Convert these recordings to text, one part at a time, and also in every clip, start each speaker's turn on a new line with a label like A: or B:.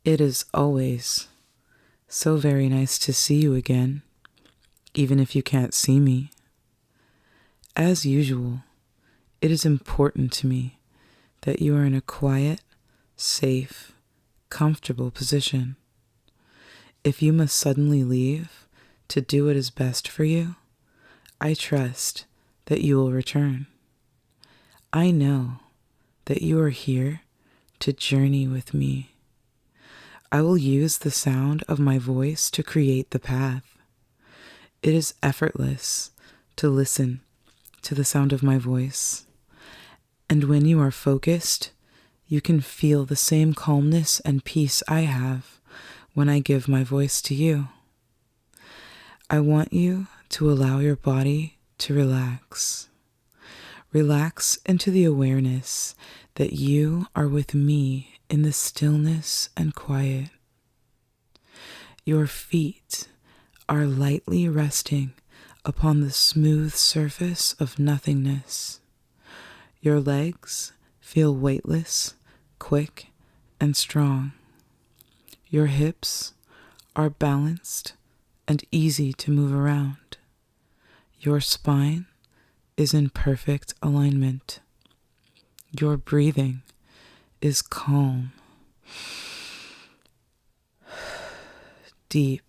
A: It is always so very nice to see you again, even if you can't see me. As usual, it is important to me that you are in a quiet, safe, comfortable position. If you must suddenly leave to do what is best for you, I trust that you will return. I know that you are here to journey with me. I will use the sound of my voice to create the path. It is effortless to listen to the sound of my voice. And when you are focused, you can feel the same calmness and peace I have when I give my voice to you. I want you to allow your body to relax. Relax into the awareness that you are with me in the stillness and quiet. Your feet are lightly resting upon the smooth surface of nothingness. Your legs feel weightless, quick, and strong. Your hips are balanced and easy to move around. Your spine is in perfect alignment. Your breathing is calm, deep,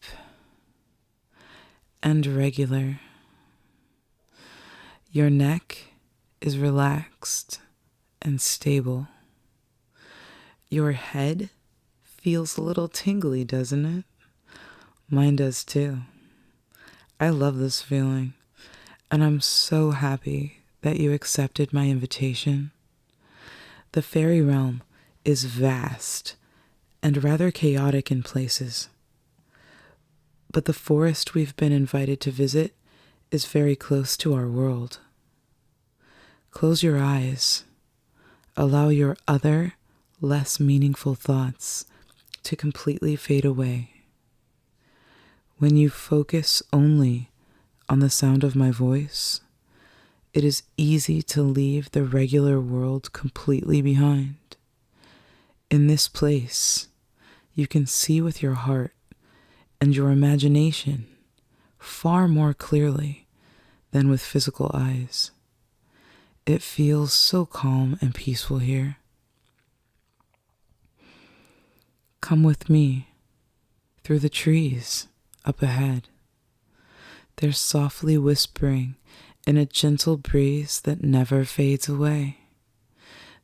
A: and regular. Your neck is relaxed and stable. Your head feels a little tingly, doesn't it? Mine does too. I love this feeling, and I'm so happy that you accepted my invitation. The fairy realm is vast and rather chaotic in places, but the forest we've been invited to visit is very close to our world. Close your eyes. Allow your other, less meaningful thoughts to completely fade away. When you focus only on the sound of my voice, it is easy to leave the regular world completely behind. In this place, you can see with your heart and your imagination far more clearly than with physical eyes. It feels so calm and peaceful here. Come with me through the trees up ahead. They're softly whispering in a gentle breeze that never fades away.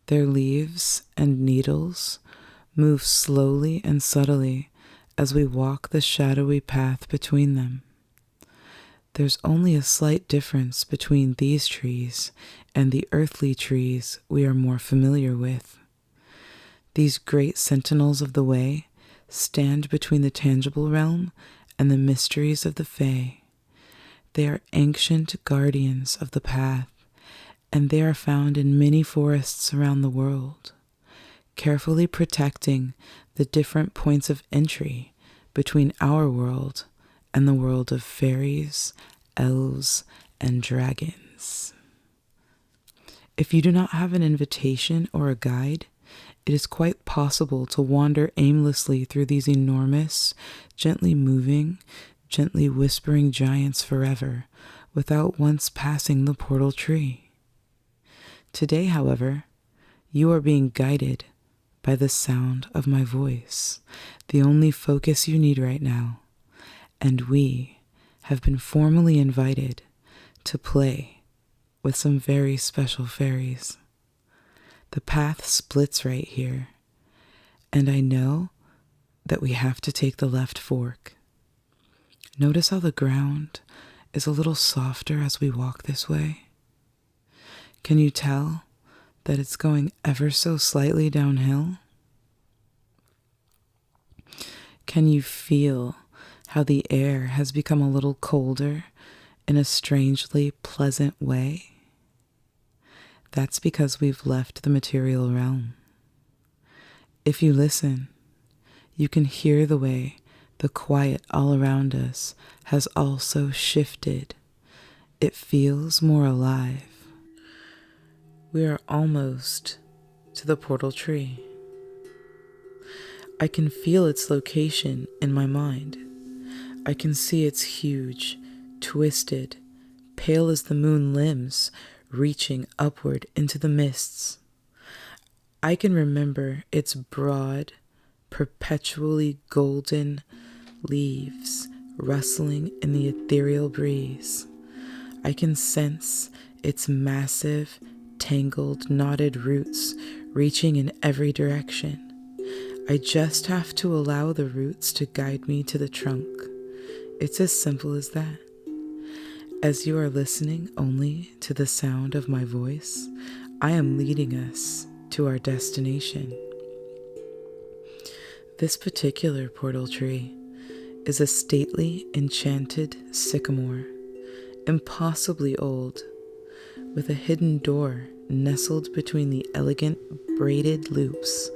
A: Their leaves and needles move slowly and subtly as we walk the shadowy path between them. There's only a slight difference between these trees and the earthly trees we are more familiar with. These great sentinels of the way stand between the tangible realm and the mysteries of the Fae. They are ancient guardians of the path, and they are found in many forests around the world, carefully protecting the different points of entry between our world and the world of fairies, elves, and dragons. If you do not have an invitation or a guide, it is quite possible to wander aimlessly through these enormous, gently moving, gently whispering giants forever without once passing the portal tree. Today, however, you are being guided by the sound of my voice, the only focus you need right now, and we have been formally invited to play with some very special fairies. The path splits right here, and I know that we have to take the left fork. Notice how the ground is a little softer as we walk this way. Can you tell that it's going ever so slightly downhill? Can you feel how the air has become a little colder in a strangely pleasant way? That's because we've left the material realm. If you listen, you can hear the way the quiet all around us has also shifted. It feels more alive. We are almost to the portal tree. I can feel its location in my mind. I can see its huge, twisted, pale as the moon limbs reaching upward into the mists. I can remember its broad, perpetually golden leaves rustling in the ethereal breeze. I can sense its massive, tangled, knotted roots reaching in every direction. I just have to allow the roots to guide me to the trunk. It's as simple as that. As you are listening only to the sound of my voice, I am leading us to our destination. This particular portal tree is a stately, enchanted sycamore, impossibly old, with a hidden door nestled between the elegant braided loops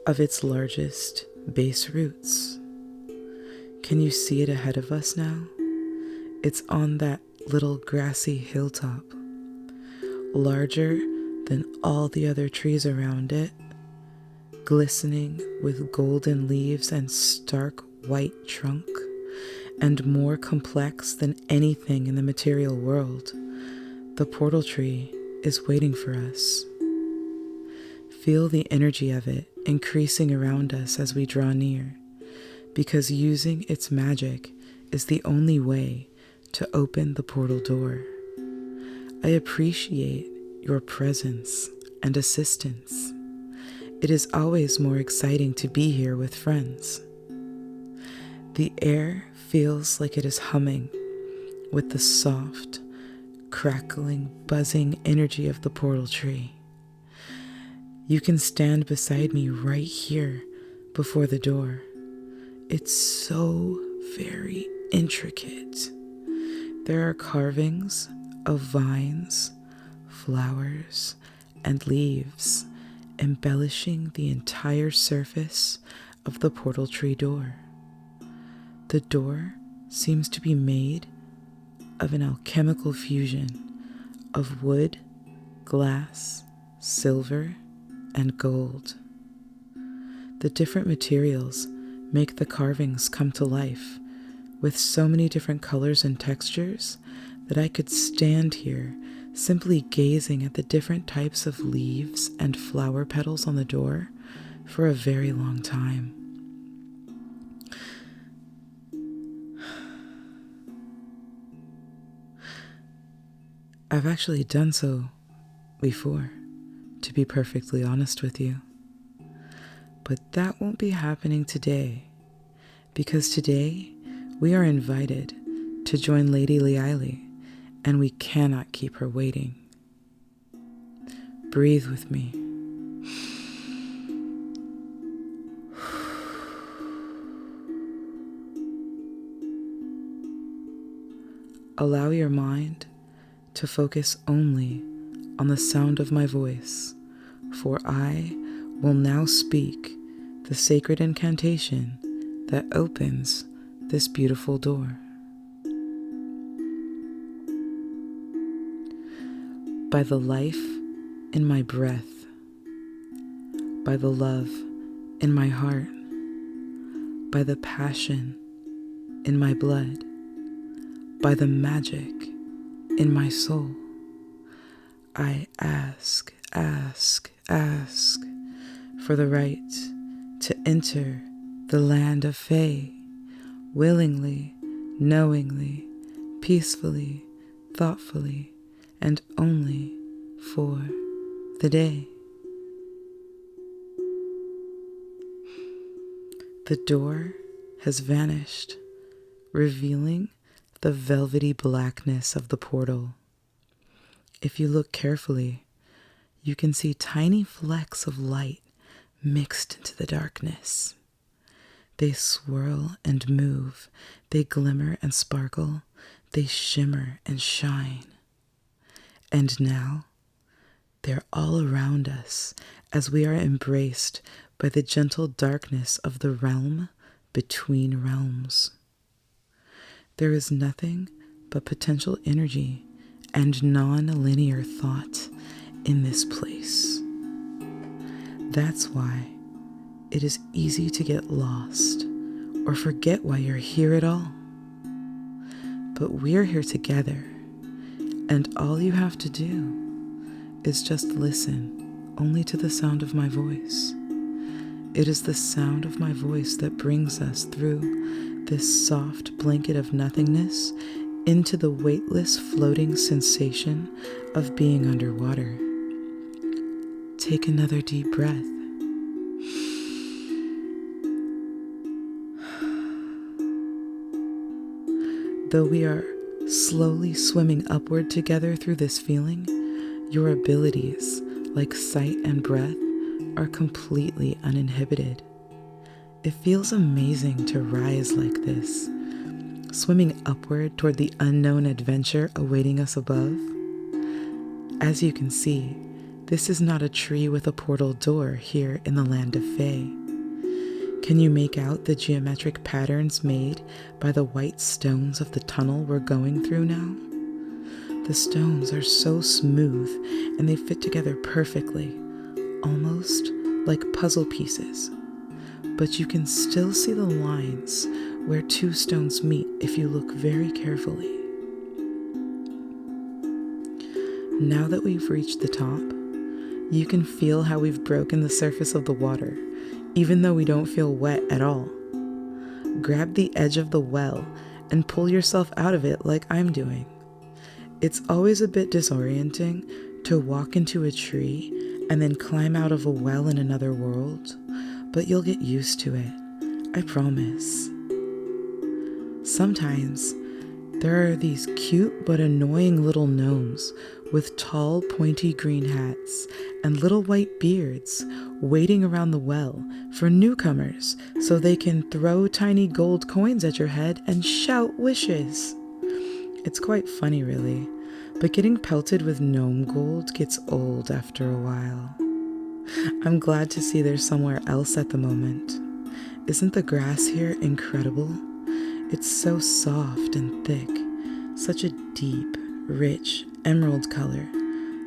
A: of its largest base roots. Can you see it ahead of us now? It's on that little grassy hilltop, larger than all the other trees around it, glistening with golden leaves and stark white trunk, and more complex than anything in the material world. The portal tree is waiting for us. Feel the energy of it increasing around us as we draw near, because using its magic is the only way to open the portal door. I appreciate your presence and assistance. It is always more exciting to be here with friends. The air feels like it is humming with the soft, crackling, buzzing energy of the portal tree. You can stand beside me right here before the door. It's so very intricate. There are carvings of vines, flowers, and leaves embellishing the entire surface of the portal tree door. The door seems to be made of an alchemical fusion of wood, glass, silver, and gold. The different materials make the carvings come to life with so many different colors and textures that I could stand here simply gazing at the different types of leaves and flower petals on the door for a very long time. I've actually done so before, to be perfectly honest with you. But that won't be happening today, because today we are invited to join Lady Leiley, and we cannot keep her waiting. Breathe with me. Allow your mind to focus only on the sound of my voice, for I will now speak the sacred incantation that opens this beautiful door. By the life in my breath, by the love in my heart, by the passion in my blood, by the magic in my soul, I ask for the right to enter the land of Fae, willingly, knowingly, peacefully, thoughtfully, and only for the day. The door has vanished, revealing the velvety blackness of the portal. If you look carefully, you can see tiny flecks of light mixed into the darkness. They swirl and move, they glimmer and sparkle, they shimmer and shine. And now, they're all around us as we are embraced by the gentle darkness of the realm between realms. There is nothing but potential energy and non-linear thought in this place. That's why it is easy to get lost or forget why you're here at all. But we're here together, and all you have to do is just listen only to the sound of my voice. It is the sound of my voice that brings us through this soft blanket of nothingness into the weightless floating sensation of being underwater. Take another deep breath. Though we are slowly swimming upward together through this feeling, your abilities, like sight and breath, are completely uninhibited. It feels amazing to rise like this, swimming upward toward the unknown adventure awaiting us above. As you can see, this is not a tree with a portal door here in the land of Fae. Can you make out the geometric patterns made by the white stones of the tunnel we're going through now? The stones are so smooth and they fit together perfectly, almost like puzzle pieces. But you can still see the lines where two stones meet if you look very carefully. Now that we've reached the top, you can feel how we've broken the surface of the water, even though we don't feel wet at all. Grab the edge of the well and pull yourself out of it like I'm doing. It's always a bit disorienting to walk into a tree and then climb out of a well in another world, but you'll get used to it, I promise. Sometimes there are these cute but annoying little gnomes with tall, pointy green hats and little white beards waiting around the well for newcomers so they can throw tiny gold coins at your head and shout wishes. It's quite funny, really, but getting pelted with gnome gold gets old after a while. I'm glad to see there's somewhere else at the moment. Isn't the grass here incredible? It's so soft and thick, such a deep, rich emerald color,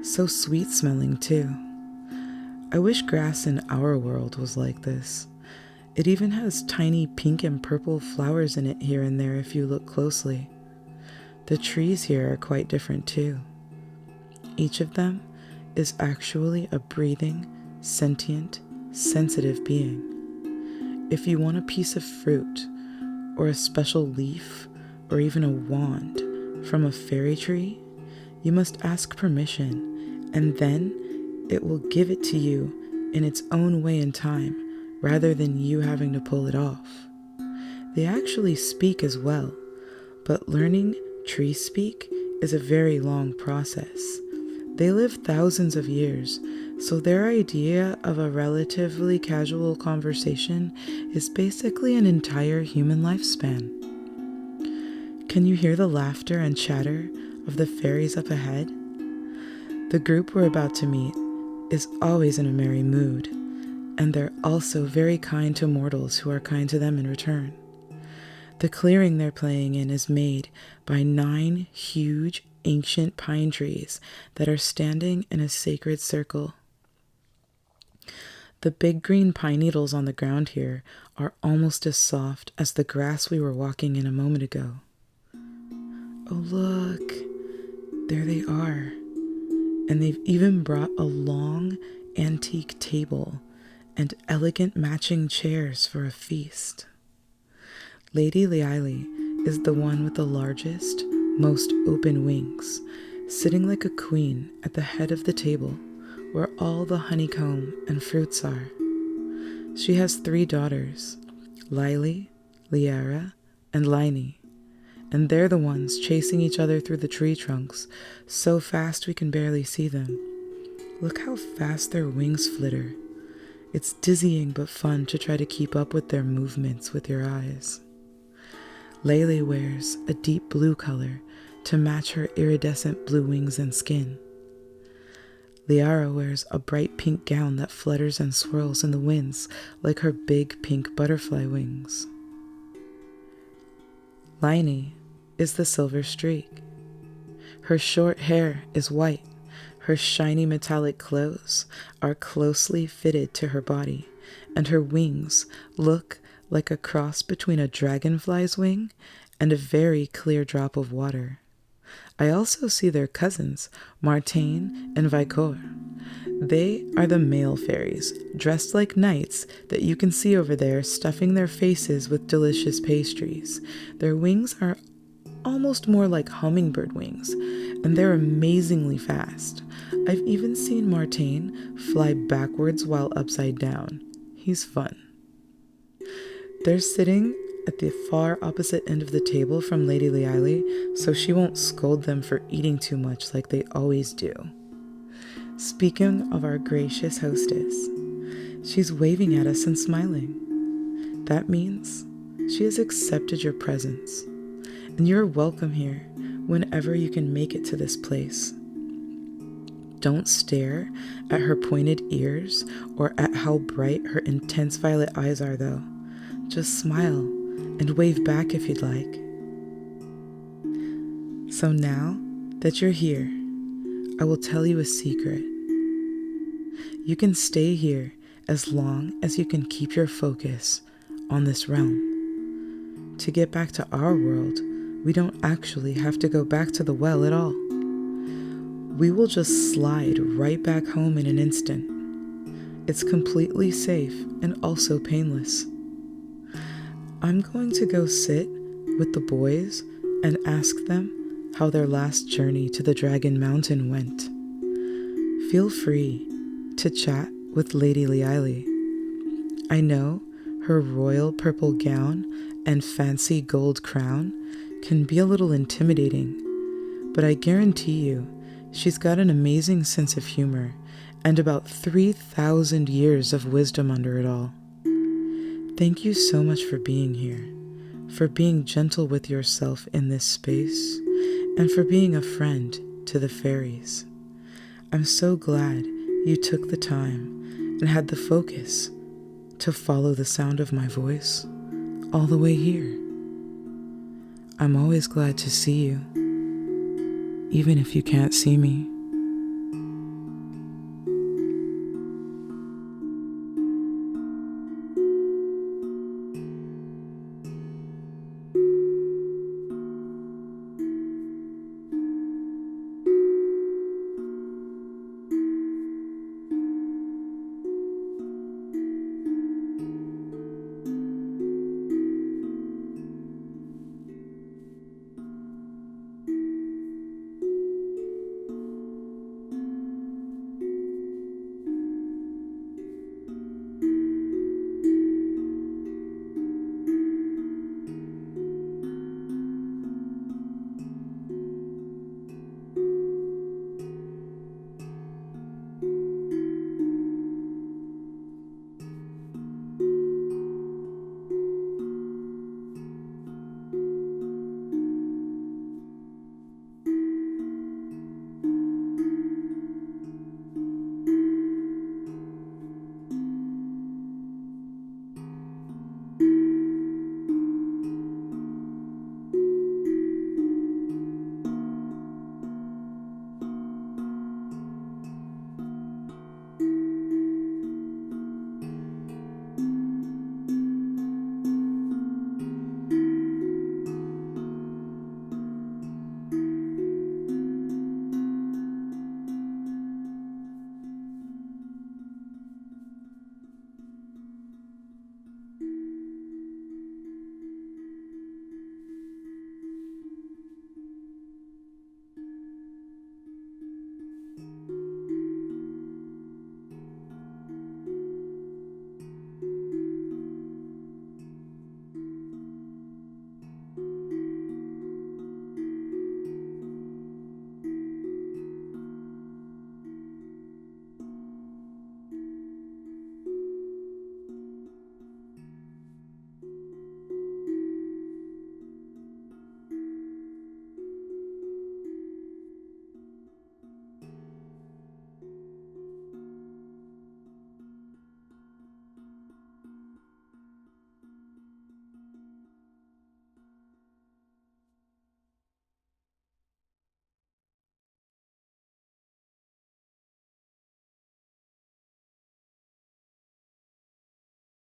A: so sweet smelling too. I wish grass in our world was like this. It even has tiny pink and purple flowers in it here and there if you look closely. The trees here are quite different too. Each of them is actually a breathing, sentient, sensitive being. If you want a piece of fruit, or a special leaf, or even a wand from a fairy tree, you must ask permission, and then it will give it to you in its own way and time, rather than you having to pull it off. They actually speak as well, but learning tree speak is a very long process. They live thousands of years, so their idea of a relatively casual conversation is basically an entire human lifespan. Can you hear the laughter and chatter of the fairies up ahead? The group we're about to meet is always in a merry mood, and they're also very kind to mortals who are kind to them in return. The clearing they're playing in is made by 9 huge ancient pine trees that are standing in a sacred circle. The big green pine needles on the ground here are almost as soft as the grass we were walking in a moment ago. Oh look, there they are. And they've even brought a long antique table and elegant matching chairs for a feast. Lady Leili is the one with the largest, most open wings, sitting like a queen at the head of the table where all the honeycomb and fruits are. She has 3 daughters, Lily, Liara, and Laini, and they're the ones chasing each other through the tree trunks so fast we can barely see them. Look how fast their wings flitter. It's dizzying but fun to try to keep up with their movements with your eyes. Lily wears a deep blue color to match her iridescent blue wings and skin. Liara wears a bright pink gown that flutters and swirls in the winds like her big pink butterfly wings. Laini is the silver streak. Her short hair is white. Her shiny metallic clothes are closely fitted to her body, and her wings look like a cross between a dragonfly's wing and a very clear drop of water. I also see their cousins, Martaine and Vicor. They are the male fairies, dressed like knights that you can see over there stuffing their faces with delicious pastries. Their wings are almost more like hummingbird wings, and they're amazingly fast. I've even seen Martaine fly backwards while upside down. He's fun. They're sitting at the far opposite end of the table from Lady Liali, so she won't scold them for eating too much like they always do. Speaking of our gracious hostess, she's waving at us and smiling. That means she has accepted your presence, and you're welcome here whenever you can make it to this place. Don't stare at her pointed ears or at how bright her intense violet eyes are, though. Just smile and wave back if you'd like. So now that you're here, I will tell you a secret. You can stay here as long as you can keep your focus on this realm. To get back to our world, we don't actually have to go back to the well at all. We will just slide right back home in an instant. It's completely safe and also painless. I'm going to go sit with the boys and ask them how their last journey to the Dragon Mountain went. Feel free to chat with Lady Liali. I know her royal purple gown and fancy gold crown can be a little intimidating, but I guarantee you she's got an amazing sense of humor and about 3,000 years of wisdom under it all. Thank you so much for being here, for being gentle with yourself in this space, and for being a friend to the fairies. I'm so glad you took the time and had the focus to follow the sound of my voice all the way here. I'm always glad to see you, even if you can't see me.